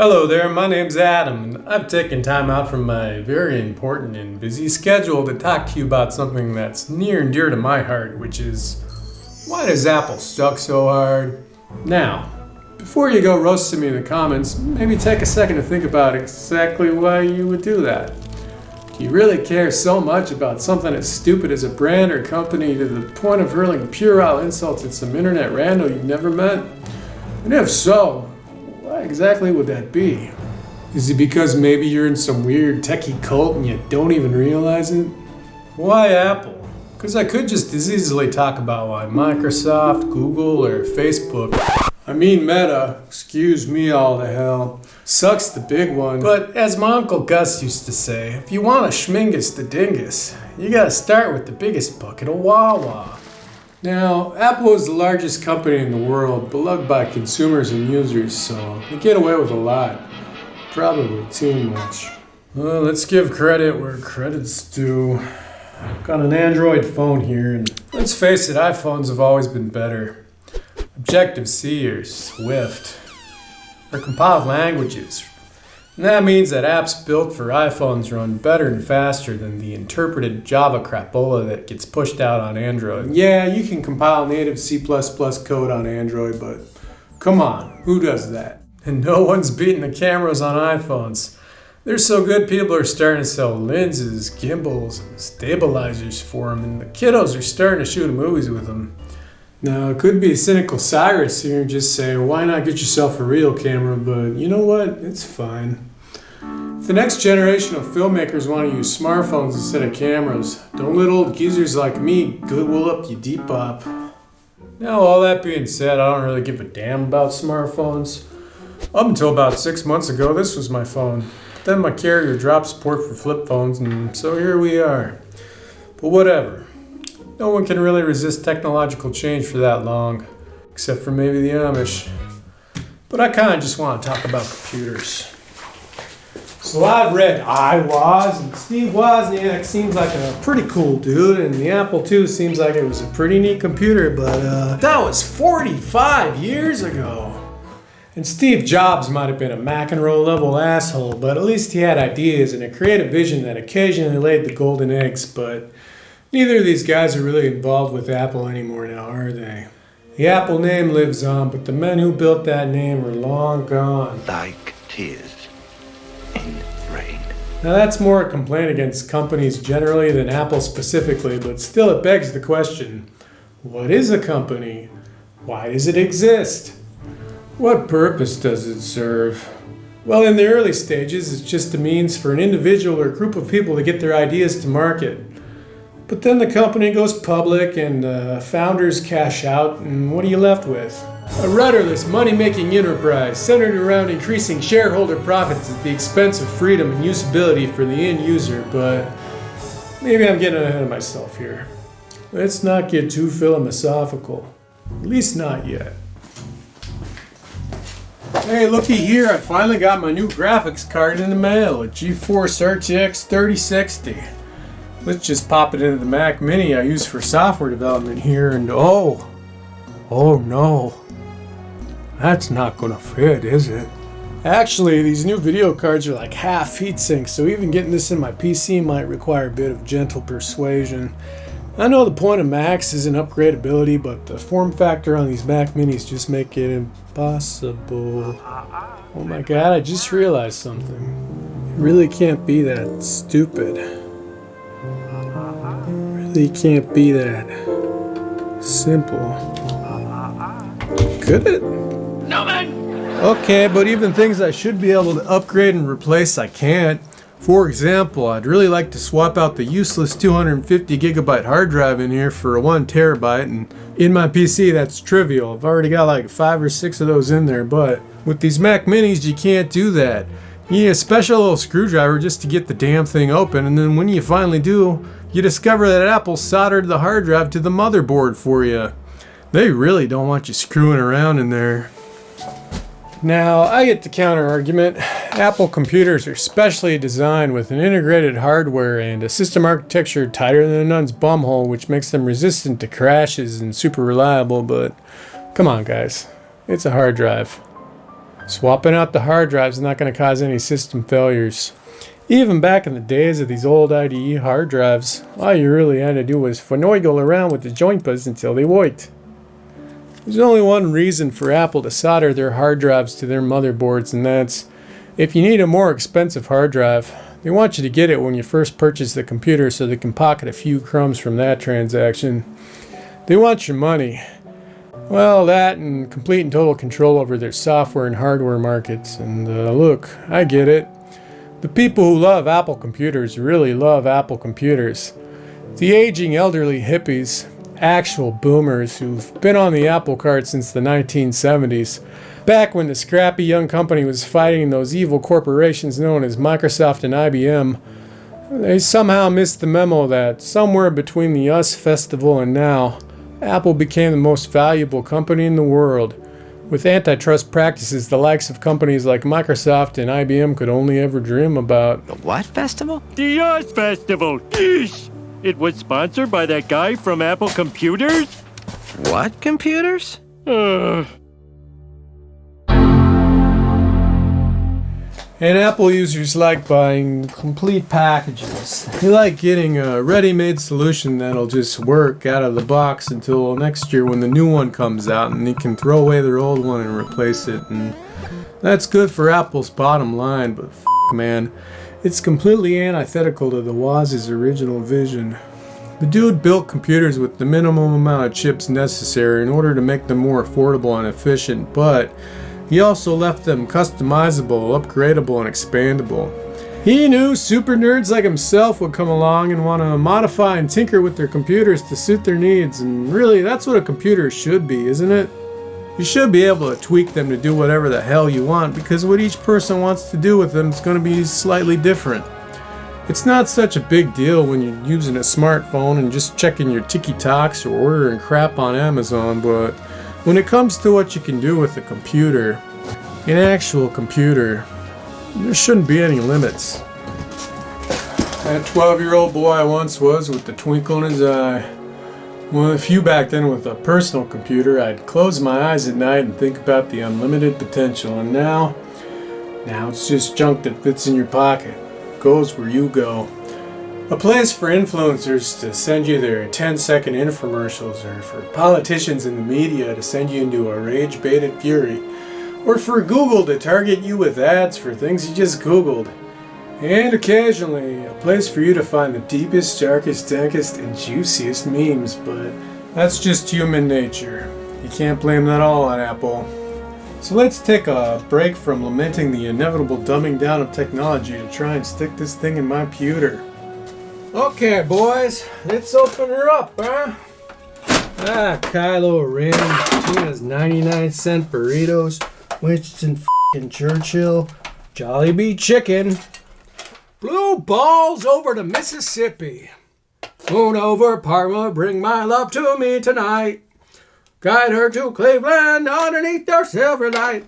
Hello there, my name's Adam, and I've taken time out from my very important and busy schedule to talk to you about something that's near and dear to my heart, which is, why does Apple suck so hard? Now, before you go roasting me in the comments, maybe take a second to think about exactly why you would do that. Do you really care so much about something as stupid as a brand or company to the point of hurling puerile insults at some internet rando you've never met? And if so, why exactly would that be? Is it because maybe you're in some weird techie cult and you don't even realize it? Why Apple? Because I could just as easily talk about why Microsoft, Google, or Facebook, Meta, excuse me all the hell, sucks the big one. But as my Uncle Gus used to say, if you want a schmingus the dingus, you gotta start with the biggest bucket of Wawa. Now, Apple is the largest company in the world, beloved by consumers and users, so they get away with a lot. Probably too much. Well, let's give credit where credit's due. I've got an Android phone here, and let's face it, iPhones have always been better. Objective-C or Swift, or compiled languages. And that means that apps built for iPhones run better and faster than the interpreted Java crapola that gets pushed out on Android. Yeah, you can compile native C++ code on Android, but come on, who does that? And no one's beating the cameras on iPhones. They're so good people are starting to sell lenses, gimbals, and stabilizers for them, and the kiddos are starting to shoot movies with them. Now, it could be a cynical Cyrus here and just say, why not get yourself a real camera, but you know what? It's fine. If the next generation of filmmakers want to use smartphones instead of cameras, don't let old geezers like me goodwill up your Depop. Now, all that being said, I don't really give a damn about smartphones. Up until about 6 months ago, this was my phone. Then my carrier dropped support for flip phones, and so here we are. But whatever. No one can really resist technological change for that long, except for maybe the Amish. But I kind of just want to talk about computers. So I've read iWoz, and Steve Wozniak seems like a pretty cool dude, and the Apple II seems like it was a pretty neat computer, but that was 45 years ago. And Steve Jobs might have been a McEnroe level asshole, but at least he had ideas and a creative vision that occasionally laid the golden eggs, but neither of these guys are really involved with Apple anymore now, are they? The Apple name lives on, but the men who built that name are long gone. Like tears in rain. Now that's more a complaint against companies generally than Apple specifically, but still it begs the question, what is a company? Why does it exist? What purpose does it serve? Well, in the early stages, it's just a means for an individual or group of people to get their ideas to market. But then the company goes public and founders cash out, and what are you left with? A rudderless, money-making enterprise centered around increasing shareholder profits at the expense of freedom and usability for the end user, but maybe I'm getting ahead of myself here. Let's not get too philosophical. At least not yet. Hey, looky here, I finally got my new graphics card in the mail, a GeForce RTX 3060. Let's just pop it into the Mac Mini I use for software development here, and oh no, that's not gonna fit, is it? Actually, these new video cards are like half heatsink, so even getting this in my PC might require a bit of gentle persuasion. I know the point of Macs isn't upgradability, but the form factor on these Mac Minis just make it impossible. Oh my god, I just realized something. It really can't be that stupid. Really can't be that simple. Could it? No, man! Okay, but even things I should be able to upgrade and replace, I can't. For example, I'd really like to swap out the useless 250 gigabyte hard drive in here for a 1 terabyte, and in my PC that's trivial. I've already got like 5 or 6 of those in there, but with these Mac Minis you can't do that. You need a special little screwdriver just to get the damn thing open, and then when you finally do, you discover that Apple soldered the hard drive to the motherboard for you. They really don't want you screwing around in there. Now, I get the counter argument. Apple computers are specially designed with an integrated hardware and a system architecture tighter than a nun's bumhole, which makes them resistant to crashes and super reliable, but come on guys, it's a hard drive. Swapping out the hard drive is not going to cause any system failures. Even back in the days of these old IDE hard drives, all you really had to do was finagle around with the jointpas until they worked. There's only one reason for Apple to solder their hard drives to their motherboards, and that's if you need a more expensive hard drive, they want you to get it when you first purchase the computer so they can pocket a few crumbs from that transaction. They want your money. Well, that and complete and total control over their software and hardware markets. And look, I get it. The people who love Apple computers really love Apple computers. The aging elderly hippies, actual boomers who've been on the Apple cart since the 1970s, back when the scrappy young company was fighting those evil corporations known as Microsoft and IBM, they somehow missed the memo that somewhere between the US Festival and now, Apple became the most valuable company in the world, with antitrust practices the likes of companies like Microsoft and IBM could only ever dream about. The what festival? The Oz Festival. Yeesh. It was sponsored by that guy from Apple Computers? What computers? And Apple users like buying complete packages. They like getting a ready-made solution that'll just work out of the box until next year when the new one comes out and they can throw away their old one and replace it. And that's good for Apple's bottom line, but man, it's completely antithetical to the Woz's original vision. The dude built computers with the minimum amount of chips necessary in order to make them more affordable and efficient, but he also left them customizable, upgradable, and expandable. He knew super nerds like himself would come along and want to modify and tinker with their computers to suit their needs, and really, that's what a computer should be, isn't it? You should be able to tweak them to do whatever the hell you want, because what each person wants to do with them is going to be slightly different. It's not such a big deal when you're using a smartphone and just checking your TikToks or ordering crap on Amazon, but when it comes to what you can do with a computer, an actual computer, there shouldn't be any limits. That 12-year-old boy I once was with the twinkle in his eye. Well, if you back then with a personal computer, I'd close my eyes at night and think about the unlimited potential, and now it's just junk that fits in your pocket, goes where you go. A place for influencers to send you their 10-second infomercials, or for politicians in the media to send you into a rage-baited fury, or for Google to target you with ads for things you just Googled. And occasionally, a place for you to find the deepest, darkest, dankest, and juiciest memes, but that's just human nature. You can't blame that all on Apple. So let's take a break from lamenting the inevitable dumbing down of technology to try and stick this thing in my pewter. Okay, boys, let's open her up, huh? Kylo Ren, Tina's 99-cent burritos, Winston f***ing Churchill, Jollibee chicken, blue balls over to Mississippi. Moon over Parma, bring my love to me tonight. Guide her to Cleveland underneath their silver light.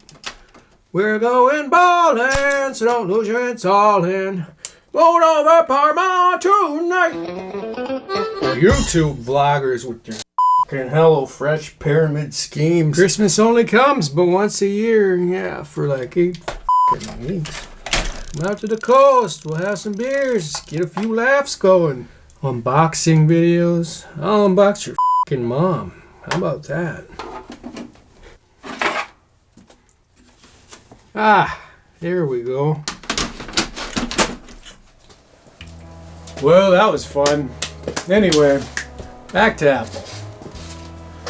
We're going ballin', so don't lose your it's all in. Moon over Parma tonight. YouTube vloggers with your f***ing HelloFresh pyramid schemes. Christmas only comes but once a year, yeah, for like 8 f***ing weeks. Come out to the coast, we'll have some beers, get a few laughs going. Unboxing videos, I'll unbox your f***ing mom. How about that? There we go. Well, that was fun. Anyway, back to Apple.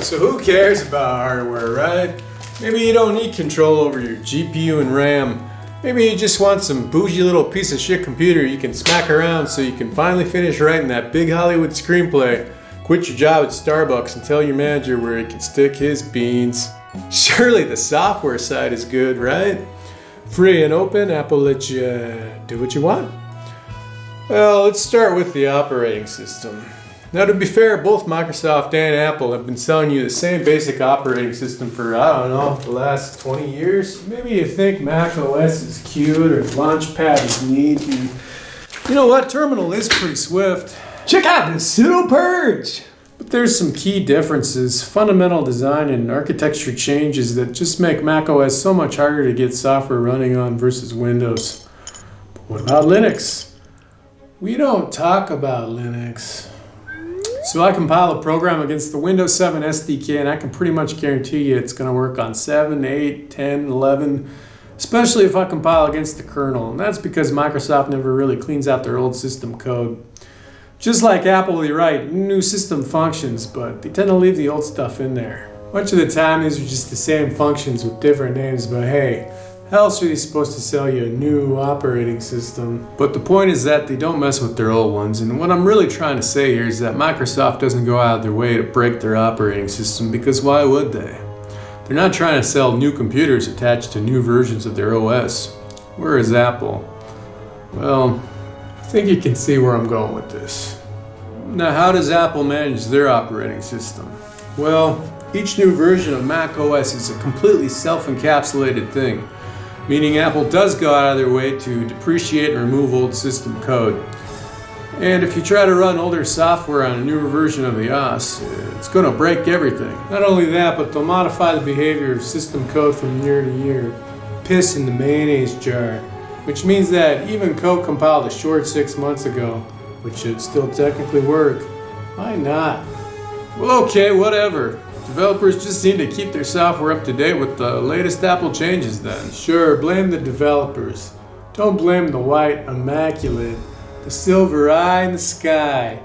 So who cares about hardware, right? Maybe you don't need control over your GPU and RAM. Maybe you just want some bougie little piece of shit computer you can smack around so you can finally finish writing that big Hollywood screenplay, quit your job at Starbucks, and tell your manager where he can stick his beans. Surely the software side is good, right? Free and open, Apple lets you do what you want. Well, let's start with the operating system. Now, to be fair, both Microsoft and Apple have been selling you the same basic operating system for, I don't know, the last 20 years. Maybe you think Mac OS is cute or Launchpad is neat. And you know what? Terminal is pretty swift. Check out this sudo purge. But there's some key differences, fundamental design and architecture changes that just make macOS so much harder to get software running on versus Windows. But what about Linux? We don't talk about Linux. So I compile a program against the Windows 7 SDK and I can pretty much guarantee you it's going to work on 7, 8, 10, 11, especially if I compile against the kernel. And that's because Microsoft never really cleans out their old system code. Just like Apple, they write new system functions, but they tend to leave the old stuff in there. Much of the time these are just the same functions with different names, but hey, how else are they supposed to sell you a new operating system? But the point is that they don't mess with their old ones, and what I'm really trying to say here is that Microsoft doesn't go out of their way to break their operating system, because why would they? They're not trying to sell new computers attached to new versions of their OS. Whereas Apple, well, I think you can see where I'm going with this. Now, how does Apple manage their operating system? Well, each new version of macOS is a completely self-encapsulated thing, meaning Apple does go out of their way to depreciate and remove old system code. And if you try to run older software on a newer version of the OS, it's going to break everything. Not only that, but they'll modify the behavior of system code from year to year. Piss in the mayonnaise jar. Which means that even code compiled a short 6 months ago, which should still technically work, why not? Well, okay, whatever. Developers just need to keep their software up to date with the latest Apple changes then. Sure, blame the developers. Don't blame the white immaculate, the silver eye in the sky,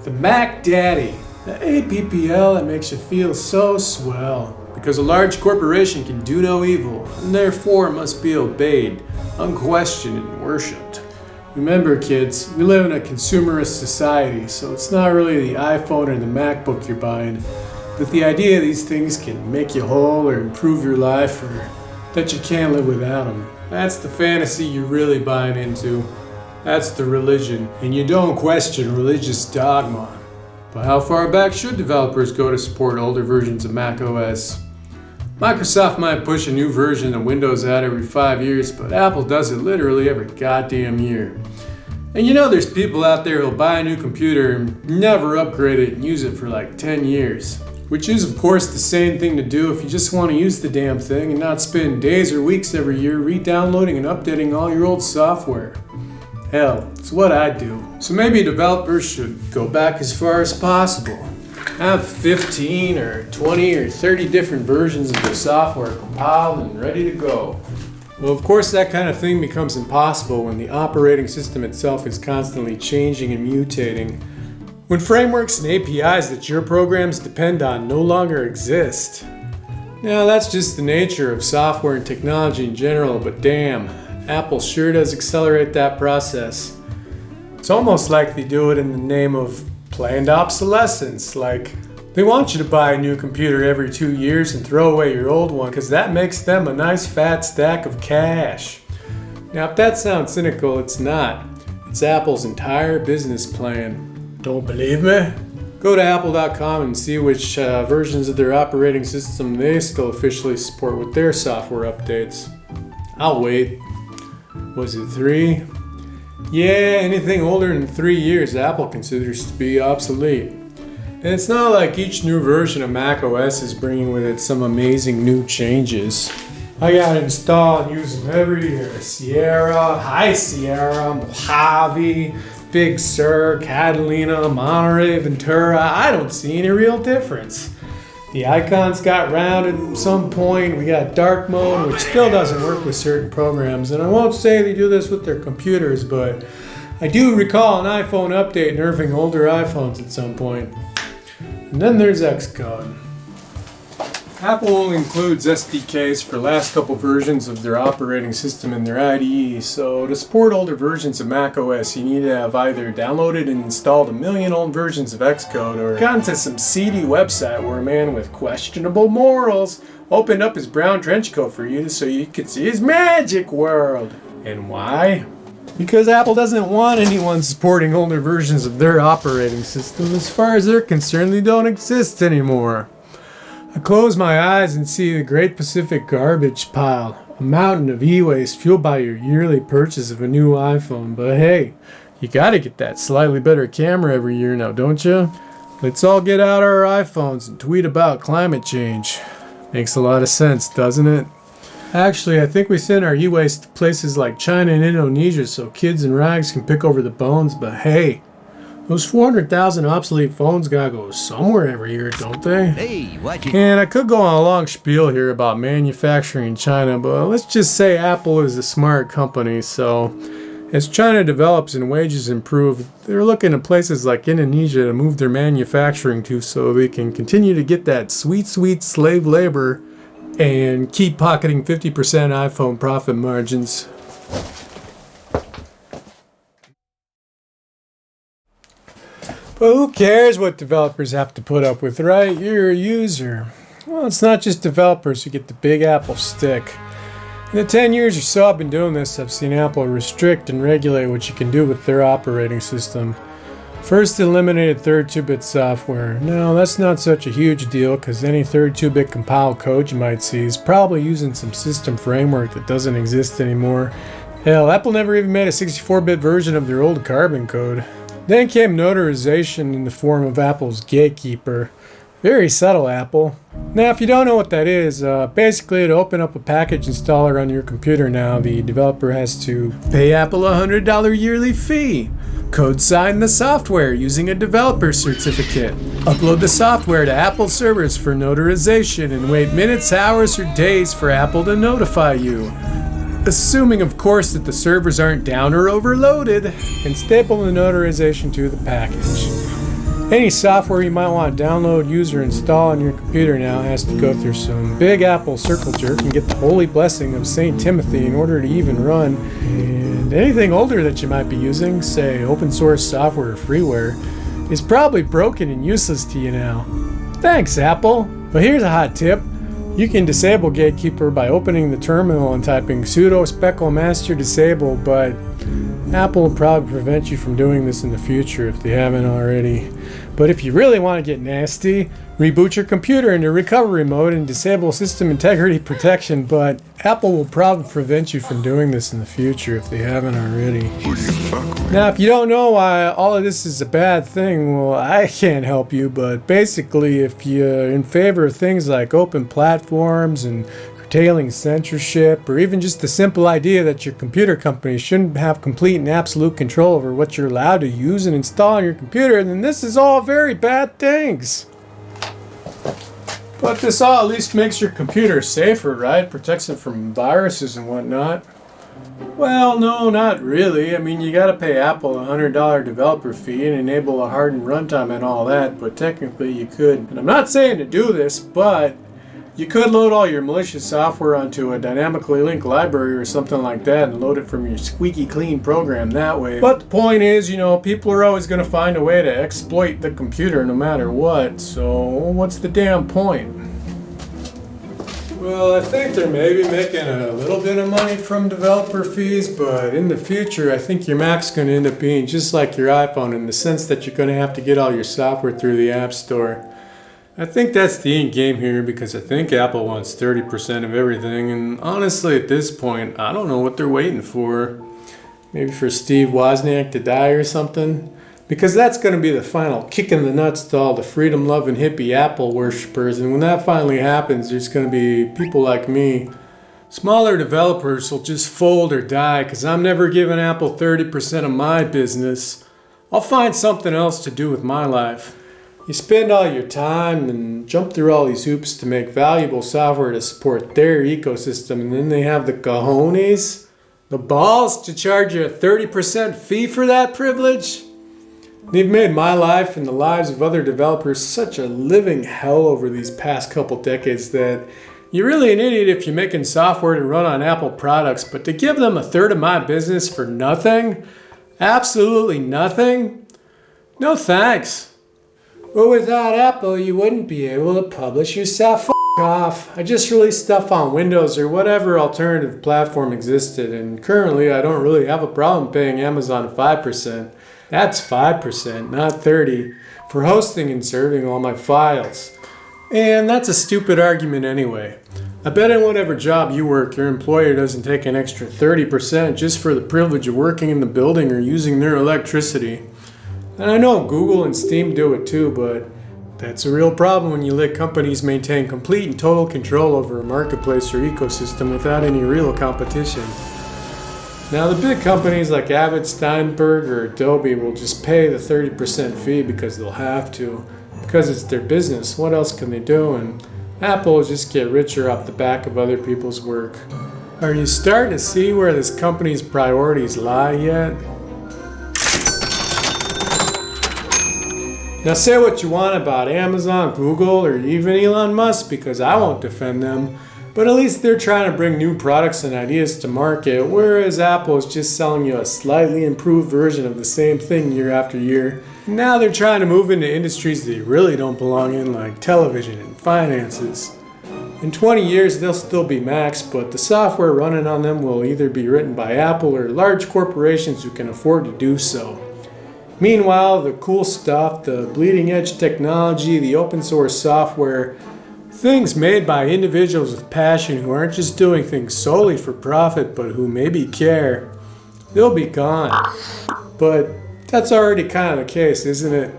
the Mac Daddy, the APPL that makes you feel so swell. Because a large corporation can do no evil, and therefore must be obeyed, unquestioned, and worshipped. Remember, kids, we live in a consumerist society, so it's not really the iPhone or the MacBook you're buying, but the idea these things can make you whole or improve your life, or that you can't live without them. That's the fantasy you're really buying into. That's the religion, and you don't question religious dogma. But how far back should developers go to support older versions of macOS? Microsoft might push a new version of Windows out every 5 years, but Apple does it literally every goddamn year. And you know there's people out there who'll buy a new computer and never upgrade it and use it for like 10 years. Which is of course the same thing to do if you just want to use the damn thing and not spend days or weeks every year re-downloading and updating all your old software. Hell, it's what I do. So maybe developers should go back as far as possible. Have 15 or 20 or 30 different versions of the software compiled and ready to go. Well, of course that kind of thing becomes impossible when the operating system itself is constantly changing and mutating. When frameworks and APIs that your programs depend on no longer exist. Now that's just the nature of software and technology in general, but damn, Apple sure does accelerate that process. It's almost like they do it in the name of planned obsolescence, like they want you to buy a new computer every 2 years and throw away your old one because that makes them a nice fat stack of cash. Now if that sounds cynical, it's not. It's Apple's entire business plan. Don't believe me? Go to apple.com and see which versions of their operating system they still officially support with their software updates. I'll wait. Was it 3? Yeah, anything older than 3 years Apple considers to be obsolete. And it's not like each new version of macOS is bringing with it some amazing new changes. I gotta install and use them every year. Sierra, High Sierra, Mojave, Big Sur, Catalina, Monterey, Ventura. I don't see any real difference. The icons got rounded at some point. We got dark mode, which still doesn't work with certain programs. And I won't say they do this with their computers, but I do recall an iPhone update nerfing older iPhones at some point. And then there's Xcode. Apple only includes SDKs for the last couple versions of their operating system in their IDE, so to support older versions of macOS, you need to have either downloaded and installed a million old versions of Xcode or gone to some seedy website where a man with questionable morals opened up his brown trench coat for you so you could see his magic world. And why? Because Apple doesn't want anyone supporting older versions of their operating system. As far as they're concerned, they don't exist anymore. I close my eyes and see the Great Pacific Garbage Pile, a mountain of e-waste fueled by your yearly purchase of a new iPhone. But hey, you gotta get that slightly better camera every year now, don't you? Let's all get out our iPhones and tweet about climate change. Makes a lot of sense, doesn't it? Actually, I think we send our e-waste to places like China and Indonesia so kids in rags can pick over the bones, but hey, those 400,000 obsolete phones gotta go somewhere every year, don't they? Hey, watch it. And I could go on a long spiel here about manufacturing in China, but let's just say Apple is a smart company, so as China develops and wages improve, they're looking to places like Indonesia to move their manufacturing to so they can continue to get that sweet, sweet slave labor and keep pocketing 50% iPhone profit margins. But who cares what developers have to put up with, right? You're a user. Well, it's not just developers who get the big Apple stick. In the 10 years or so I've been doing this, I've seen Apple restrict and regulate what you can do with their operating system. First, it eliminated third 2-bit software. Now, that's not such a huge deal because any third 2-bit compiled code you might see is probably using some system framework that doesn't exist anymore. Hell, Apple never even made a 64-bit version of their old Carbon code. Then came notarization in the form of Apple's Gatekeeper. Very subtle, Apple. Now, if you don't know what that is, basically to open up a package installer on your computer now, the developer has to pay Apple a $100 yearly fee, code sign the software using a developer certificate, upload the software to Apple servers for notarization, and wait minutes, hours, or days for Apple to notify you. Assuming, of course, that the servers aren't down or overloaded, and staple the notarization to the package. Any software you might want to download, use, or install on your computer now has to go through some big Apple circle jerk and get the holy blessing of St. Timothy in order to even run. And anything older that you might be using, say open source software or freeware, is probably broken and useless to you now. Thanks, Apple. But here's a hot tip. You can disable Gatekeeper by opening the terminal and typing sudo speckle-master disable, but Apple will probably prevent you from doing this in the future if they haven't already. But if you really want to get nasty, reboot your computer into recovery mode and disable system integrity protection, but Apple will probably prevent you from doing this in the future if they haven't already. Now, if you don't know why all of this is a bad thing, well, I can't help you, but basically if you're in favor of things like open platforms and curtailing censorship, or even just the simple idea that your computer company shouldn't have complete and absolute control over what you're allowed to use and install on your computer, then this is all very bad things. But this all at least makes your computer safer, right? Protects it from viruses and whatnot. Well, no, not really. I mean, you gotta pay Apple a $100 developer fee and enable a hardened runtime and all that, but technically you could, and I'm not saying to do this, but you could load all your malicious software onto a dynamically linked library or something like that and load it from your squeaky clean program that way. But the point is, people are always going to find a way to exploit the computer no matter what, so what's the damn point? Well, I think they're maybe making a little bit of money from developer fees, but in the future I think your Mac's going to end up being just like your iPhone in the sense that you're going to have to get all your software through the App Store. I think that's the end game here because I think Apple wants 30% of everything, and honestly at this point I don't know what they're waiting for. Maybe for Steve Wozniak to die or something? Because that's going to be the final kick in the nuts to all the freedom-loving hippie Apple worshippers, and when that finally happens there's going to be people like me. Smaller developers will just fold or die because I'm never giving Apple 30% of my business. I'll find something else to do with my life. You spend all your time and jump through all these hoops to make valuable software to support their ecosystem, and then they have the cojones, the balls to charge you a 30% fee for that privilege? They've made my life and the lives of other developers such a living hell over these past couple decades that you're really an idiot if you're making software to run on Apple products, but to give them a third of my business for nothing? Absolutely nothing? No thanks. Well, without Apple, you wouldn't be able to publish yourself. F*** off. I just released stuff on Windows or whatever alternative platform existed, and currently I don't really have a problem paying Amazon 5%. That's 5%, not 30%, for hosting and serving all my files. And that's a stupid argument anyway. I bet in whatever job you work, your employer doesn't take an extra 30% just for the privilege of working in the building or using their electricity. And I know Google and Steam do it too, but that's a real problem when you let companies maintain complete and total control over a marketplace or ecosystem without any real competition. Now, the big companies like Abbott, Steinberg, or Adobe will just pay the 30% fee because they'll have to, because it's their business. What else can they do? And Apple will just get richer off the back of other people's work. Are you starting to see where this company's priorities lie yet? Now, say what you want about Amazon, Google, or even Elon Musk, because I won't defend them. But at least they're trying to bring new products and ideas to market, whereas Apple is just selling you a slightly improved version of the same thing year after year. Now they're trying to move into industries they really don't belong in, like television and finances. In 20 years, they'll still be Macs, but the software running on them will either be written by Apple or large corporations who can afford to do so. Meanwhile, the cool stuff, the bleeding edge technology, the open source software, things made by individuals with passion who aren't just doing things solely for profit but who maybe care, they'll be gone. But that's already kind of the case, isn't it?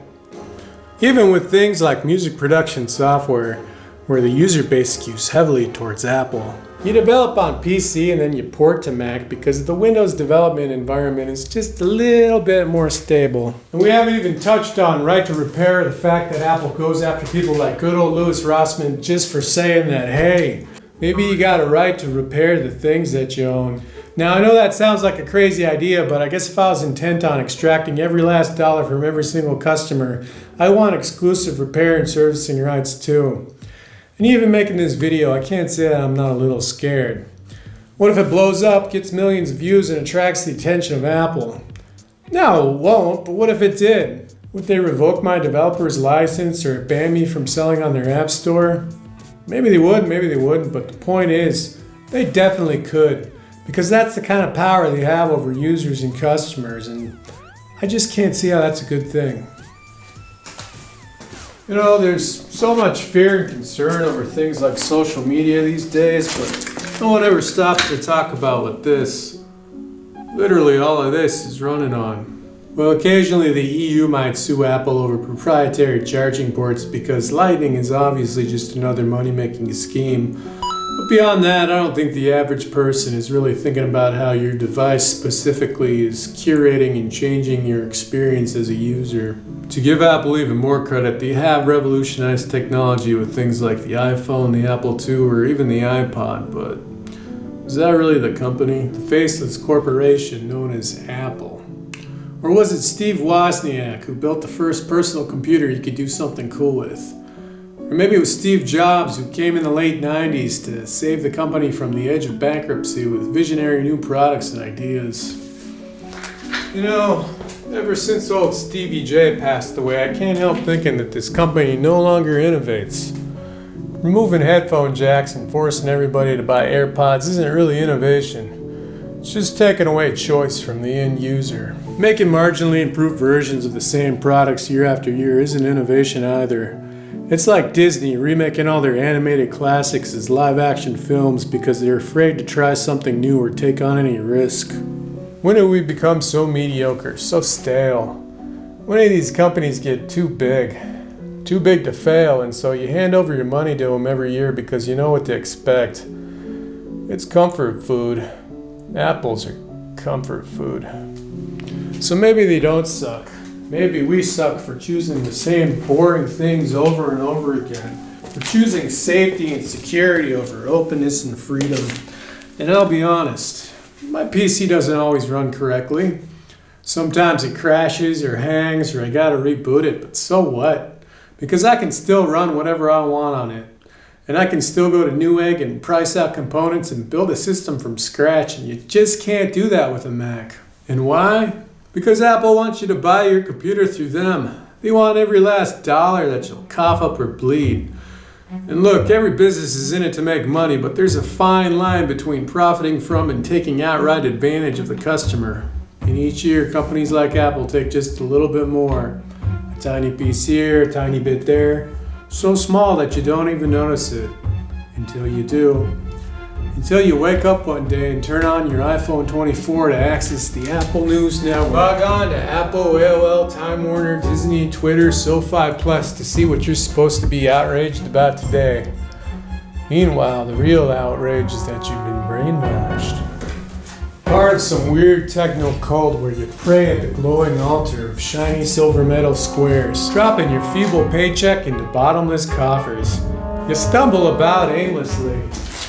Even with things like music production software, where the user base skews heavily towards Apple. You develop on PC and then you port to Mac because the Windows development environment is just a little bit more stable. And we haven't even touched on right to repair, the fact that Apple goes after people like good old Louis Rossmann just for saying that, hey, maybe you got a right to repair the things that you own. Now, I know that sounds like a crazy idea, but I guess if I was intent on extracting every last dollar from every single customer, I want exclusive repair and servicing rights too. And even making this video, I can't say that I'm not a little scared. What if it blows up, gets millions of views, and attracts the attention of Apple? No, it won't, but what if it did? Would they revoke my developer's license or ban me from selling on their app store? Maybe they would, maybe they wouldn't, but the point is, they definitely could, because that's the kind of power they have over users and customers, and I just can't see how that's a good thing. You know, there's so much fear and concern over things like social media these days, but no one ever stops to talk about what this, literally all of this, is running on. Well, occasionally the EU might sue Apple over proprietary charging ports because Lightning is obviously just another money-making scheme. But beyond that, I don't think the average person is really thinking about how your device specifically is curating and changing your experience as a user. To give Apple even more credit, they have revolutionized technology with things like the iPhone, the Apple II, or even the iPod, but is that really the company? The faceless corporation known as Apple? Or was it Steve Wozniak who built the first personal computer you could do something cool with? Or maybe it was Steve Jobs who came in the late 90s to save the company from the edge of bankruptcy with visionary new products and ideas. You know, ever since old Stevie J passed away, I can't help thinking that this company no longer innovates. Removing headphone jacks and forcing everybody to buy AirPods isn't really innovation. It's just taking away choice from the end user. Making marginally improved versions of the same products year after year isn't innovation either. It's like Disney remaking all their animated classics as live-action films because they're afraid to try something new or take on any risk. When did we become so mediocre, so stale? When do these companies get too big to fail, and so you hand over your money to them every year because you know what to expect? It's comfort food. Apples are comfort food. So maybe they don't suck. Maybe we suck for choosing the same boring things over and over again. For choosing safety and security over openness and freedom. And I'll be honest, my PC doesn't always run correctly. Sometimes it crashes or hangs or I gotta reboot it, but so what? Because I can still run whatever I want on it. And I can still go to Newegg and price out components and build a system from scratch, and you just can't do that with a Mac. And why? Because Apple wants you to buy your computer through them. They want every last dollar that you'll cough up or bleed. And look, every business is in it to make money, but there's a fine line between profiting from and taking outright advantage of the customer. And each year, companies like Apple take just a little bit more. A tiny piece here, a tiny bit there. So small that you don't even notice it. Until you do. Until you wake up one day and turn on your iPhone 24 to access the Apple News Network. Log on to Apple, AOL, Time Warner, Disney, Twitter, SoFi Plus to see what you're supposed to be outraged about today. Meanwhile, the real outrage is that you've been brainwashed. Part of some weird techno cult where you pray at the glowing altar of shiny silver metal squares, dropping your feeble paycheck into bottomless coffers. You stumble about aimlessly,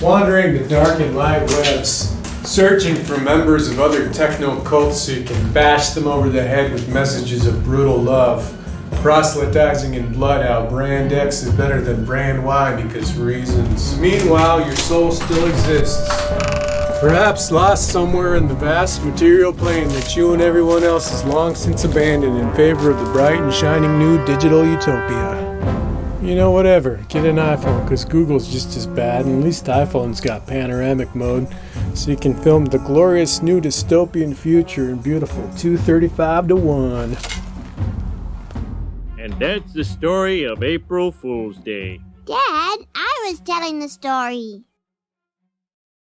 wandering the dark and light webs, searching for members of other techno cults so you can bash them over the head with messages of brutal love, proselytizing in blood how brand X is better than brand Y because reasons. Meanwhile, your soul still exists. Perhaps lost somewhere in the vast material plane that you and everyone else has long since abandoned in favor of the bright and shining new digital utopia. You know, whatever. Get an iPhone, because Google's just as bad, and at least iPhone's got panoramic mode, so you can film the glorious new dystopian future in beautiful 235:1. And that's the story of April Fool's Day. Dad, I was telling the story.